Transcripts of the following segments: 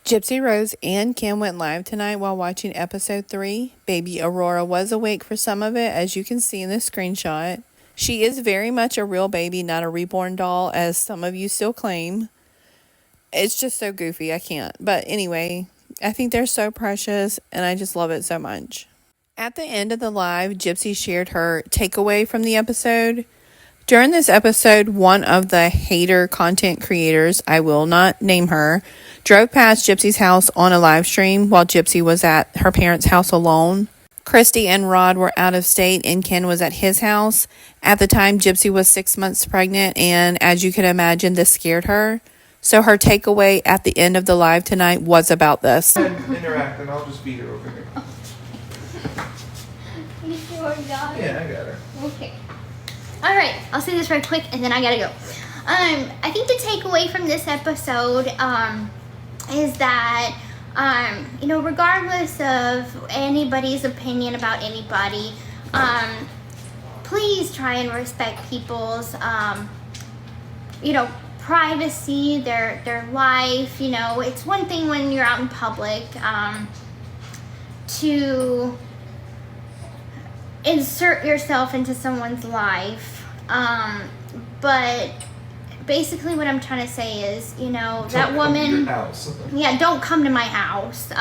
Gypsy Rose and Kim went live tonight while watching episode 3. Baby Aurora was awake for some of it, as you can see in the screenshot. She is very much a real baby, not a reborn doll, as some of you still claim. It's just so goofy, I can't. But anyway, I think they're so precious, and I just love it so much. At the end of the live, Gypsy shared her takeaway from the episode. During this episode, one of the hater content creators, I will not name her, drove past Gypsy's house on a live stream while Gypsy was at her parents' house alone. Christy and Rod were out of state and Ken was at his house. At the time, Gypsy was 6 months pregnant, and as you can imagine, this scared her. So her takeaway at the end of the live tonight was about this. Interact, and I'll just beat her over here. You sure got it? Yeah, I got her. Okay. All right, I'll say this right quick, and then I gotta go. I think the takeaway from this episode is that regardless of anybody's opinion about anybody, please try and respect people's privacy, their life. It's one thing when you're out in public to insert yourself into someone's life, but basically what I'm trying to say is, that woman, yeah, don't come to my house,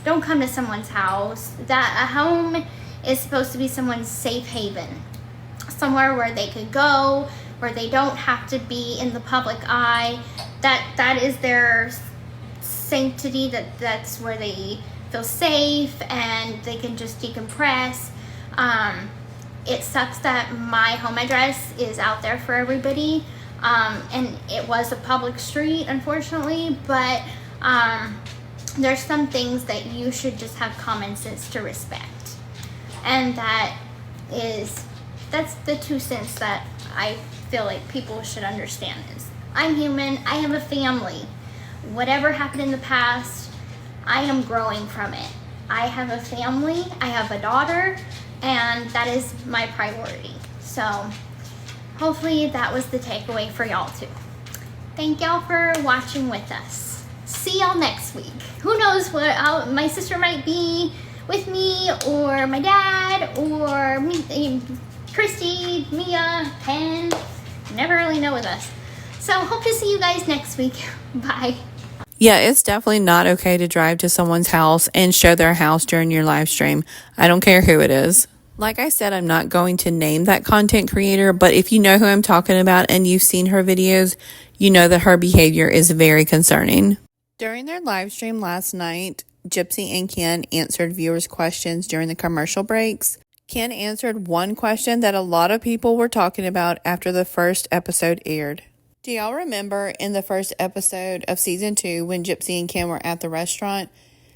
don't come to someone's house. That a home is supposed to be someone's safe haven, somewhere where they could go, where they don't have to be in the public eye. That is their sanctity, that's where they feel safe and they can just decompress. It sucks that my home address is out there for everybody, and it was a public street, unfortunately, but there's some things that you should just have common sense to respect, and that's the 2 cents that I feel like people should understand is, I'm human, I have a family. Whatever happened in the past, I am growing from it. I have a family, I have a daughter, and that is my priority. So hopefully that was the takeaway for y'all too. Thank y'all for watching with us. See y'all next week. Who knows what my sister might be with me, or my dad, or me, Christy, Mia, Pen. Never really know with us. So hope to see you guys next week. Bye. Yeah, it's definitely not okay to drive to someone's house and show their house during your live stream. I don't care who it is. Like I said, I'm not going to name that content creator, but if you know who I'm talking about and you've seen her videos, you know that her behavior is very concerning. During their live stream last night, Gypsy and Ken answered viewers' questions during the commercial breaks. Ken answered one question that a lot of people were talking about after the first episode aired. Do y'all remember in the first episode of season 2 when Gypsy and Ken were at the restaurant?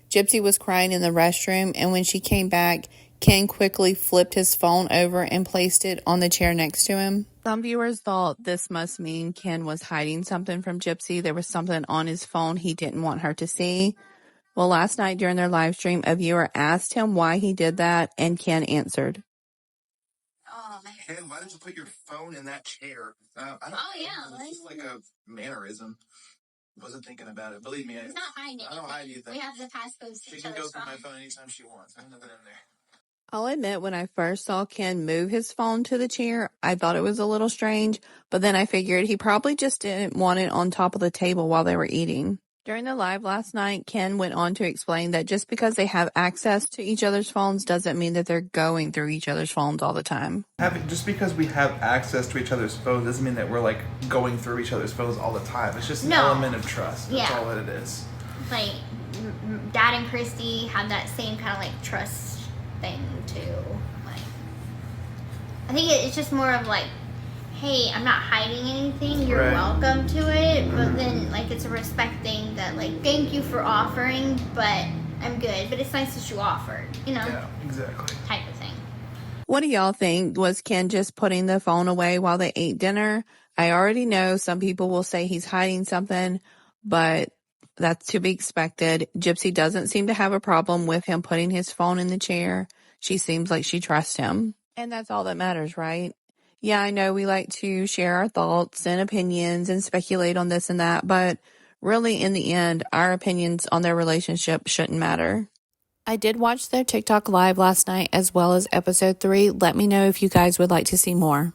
Gypsy was crying in the restroom, and when she came back, Ken quickly flipped his phone over and placed it on the chair next to him. Some viewers thought this must mean Ken was hiding something from Gypsy. There was something on his phone he didn't want her to see. Well, last night during their live stream, a viewer asked him why he did that, and Ken answered. Ken, why did you put your phone in that chair? It's like a mannerism. Wasn't thinking about it. Believe me, It's not hiding. I don't hide anything. We have the passcodes to She each can go other's through my phone. phone anytime she wants. There's nothing in there. I'll admit, when I first saw Ken move his phone to the chair, I thought it was a little strange, but then I figured he probably just didn't want it on top of the table while they were eating. During the live last night, Ken went on to explain that just because they have access to each other's phones doesn't mean that they're going through each other's phones all the time. Just because we have access to each other's phones doesn't mean that we're like going through each other's phones all the time. It's just an element of trust. That's all that it is. Like, Dad and Christy have that same kind of like trust thing too. Like, I think it's just more of like, hey, I'm not hiding anything, you're welcome to it, but then like it's a respect thing that like, thank you for offering, but I'm good, but it's nice that you offered, Yeah, exactly. type of thing. What do y'all think? Was Ken just putting the phone away while they ate dinner? I already know some people will say he's hiding something, but that's to be expected. Gypsy doesn't seem to have a problem with him putting his phone in the chair. She seems like she trusts him. And that's all that matters, right? Yeah, I know we like to share our thoughts and opinions and speculate on this and that, but Really, in the end, our opinions on their relationship shouldn't matter. I did watch their TikTok live last night as well as episode 3. Let me know if you guys would like to see more.